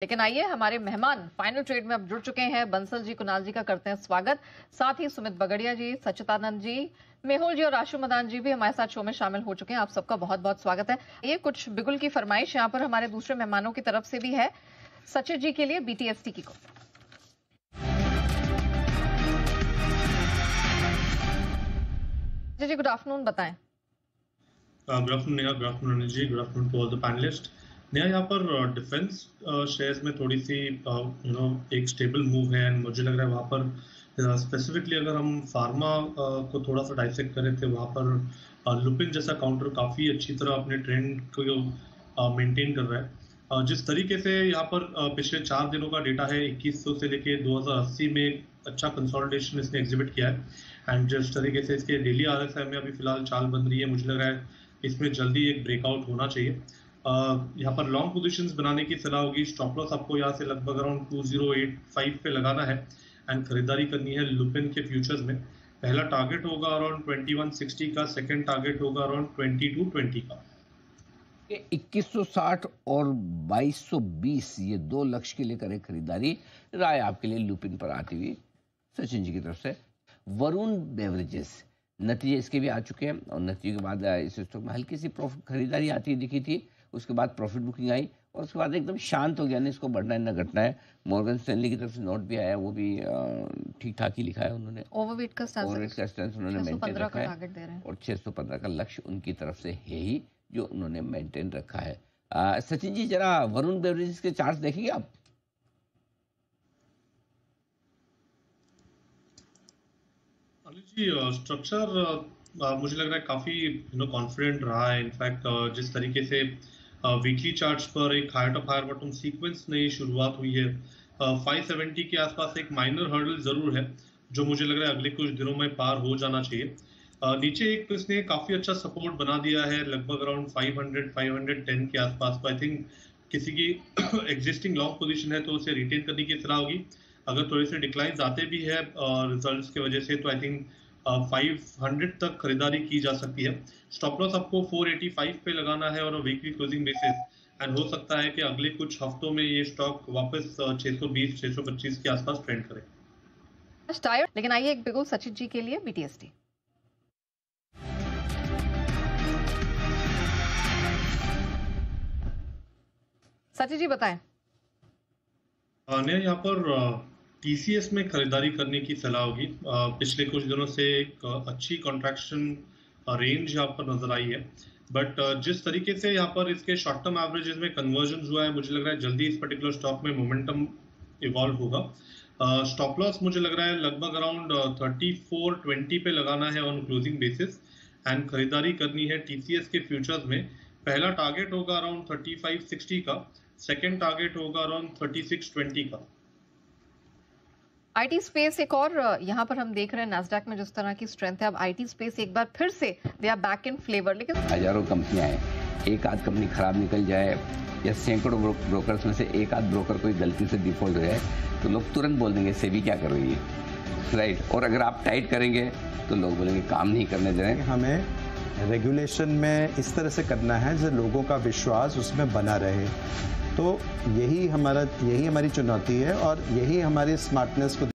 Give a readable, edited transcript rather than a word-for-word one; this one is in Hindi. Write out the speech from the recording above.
लेकिन आइए हमारे मेहमान फाइनल ट्रेड में अब जुड़ चुके हैं। बंसल जी, कुणाल जी का करते हैं स्वागत। साथ ही सुमित बगड़िया जी, सच्चिदानंद जी, मेहुल जी और राशु मदान जी भी हमारे साथ शो में शामिल हो चुके हैं। आप सबका बहुत बहुत स्वागत है। ये कुछ बिगुल की फरमाइश यहाँ पर हमारे दूसरे मेहमानों की तरफ से भी है। सचिन जी के लिए BTST की को जी, गुड आफ्टरनून, बताएं। Good afternoon Neha, good afternoon ji, good afternoon to all the panelist. Neha, यहाँ पर डिफेंस शेयर्स में थोड़ी सी एक स्टेबल मूव है एंड मुझे लग रहा है वहाँ पर स्पेसिफिकली अगर हम फार्मा को थोड़ा सा डाइसेक्ट करें तो वहाँ पर लुपिन जैसा काउंटर काफ़ी अच्छी तरह अपने ट्रेंड को मेंटेन कर रहा है। जिस तरीके से यहाँ पर पिछले 4 दिनों का डेटा है, 2100 से लेके 2080 में अच्छा कंसोलिडेशन इसने एग्जिबिट किया है एंड जिस तरीके से इसके डेली RSI में अभी फिलहाल चाल बन रही है, मुझे लग रहा है इसमें जल्दी एक ब्रेकआउट होना चाहिए। यहाँ पर लॉन्ग पोजीशंस बनाने की सलाह होगी। स्टॉप लॉस आपको यहाँ से लगभग अराउंड 2085 पे लगाना है एंड खरीदारी करनी है लुपिन के फ्यूचर्स में। पहला टारगेट होगा अराउंड 2160 का, सेकंड टारगेट होगा अराउंड 2220 का। 2160 और 2220 ये 2 लक्ष्य के लिए करें खरीदारी। राय आपके लिए लुपिन पर आती हुई सचिन जी की तरफ से। वरुण बेवरेजेस, नतीजे इसके भी आ चुके हैं और नतीजे के बाद इस स्टॉक में हल्की सी प्रॉफिट खरीदारी आती दिखी थी, उसके बाद प्रॉफिट बुकिंग आई और उसके बाद एकदम शांत हो गया। नहीं इसको बढ़ना है ना घटना है। मॉर्गन स्टैनली की तरफ से नोट भी आया, वो भी ठीक ठाक ही लिखा है उन्होंने। ओवरवेट का स्टैंस उन्होंने मेंटेन रखा है और 615 का लक्ष्य उनकी तरफ से है ही जो उन्होंने मेंटेन रखा है। सचिन जी, जरा वरुण बेवरेजेस के चार्ट्स देखेंगे आप। जी, स्ट्रक्चर मुझे लग रहा है काफी कॉन्फिडेंट रहा है। इनफैक्ट जिस तरीके से वीकली चार्ट्स पर एक higher top higher bottom sequence नई शुरुआत हुई है, 570 के आसपास एक माइनर हर्डल जरूर है जो मुझे लग रहा है अगले कुछ दिनों में पार हो जाना चाहिए। नीचे एक इसने काफी अच्छा सपोर्ट बना दिया है लगभग अराउंड 500-510 के आसपास। आई थिंक किसी की एग्जिस्टिंग लॉन्ग पोजीशन है तो उसे रिटेन करने की सलाह होगी। अगर थोड़े से डिक्लाइन आते भी है रिजल्ट्स की वजह से तो आई थिंक 500 तक खरीदारी की जा सकती है। स्टॉप लॉस आपको 485 पे लगाना है और वीकली क्लोजिंग बेसिस एंड हो सकता है कि अगले कुछ हफ्तों में ये स्टॉक वापस 620-625 के आसपास ट्रेंड करे। लेकिन आइए एक बिगुल सचिन जी के लिए BTST। सचिन जी बताएं। यहाँ पर TCS में खरीदारी करने की सलाह होगी। पिछले कुछ दिनों से एक अच्छी कॉन्ट्रैक्शन रेंज यहाँ पर नजर आई है, बट जिस तरीके से यहाँ पर इसके शॉर्ट टर्म एवरेजेस में कन्वर्जन हुआ है, मुझे लग रहा है जल्दी इस पर्टिकुलर स्टॉक में मोमेंटम इवॉल्व होगा। स्टॉप लॉस मुझे लग रहा है लगभग अराउंड 3420 पे लगाना है ऑन क्लोजिंग बेसिस एंड खरीदारी करनी है TCS के फ्यूचर्स में। पहला टारगेट होगा अराउंड 3560 का, सेकेंड टारगेट होगा अराउंड 3620 का। IT स्पेस एक और यहाँ पर हम देख रहे हैं नैस्डैक में जिस तरह की स्ट्रेंथ है, अब IT स्पेस एक बार फिर से they are back in flavour. लेकिन हजारों कंपनियां हैं, एक आध कंपनी खराब निकल जाए या सैकड़ों ब्रोकर्स में से एक आध ब्रोकर कोई गलती से डिफॉल्ट हो जाए तो लोग तुरंत बोल देंगे सेबी क्या कर रही है, राइट। और अगर आप टाइट करेंगे तो लोग बोलेंगे काम नहीं करने दे रहे हैं। हमें रेगुलेशन में इस तरह से करना है जो लोगों का विश्वास उसमें बना रहे, तो यही हमारी चुनौती है और यही हमारी स्मार्टनेस को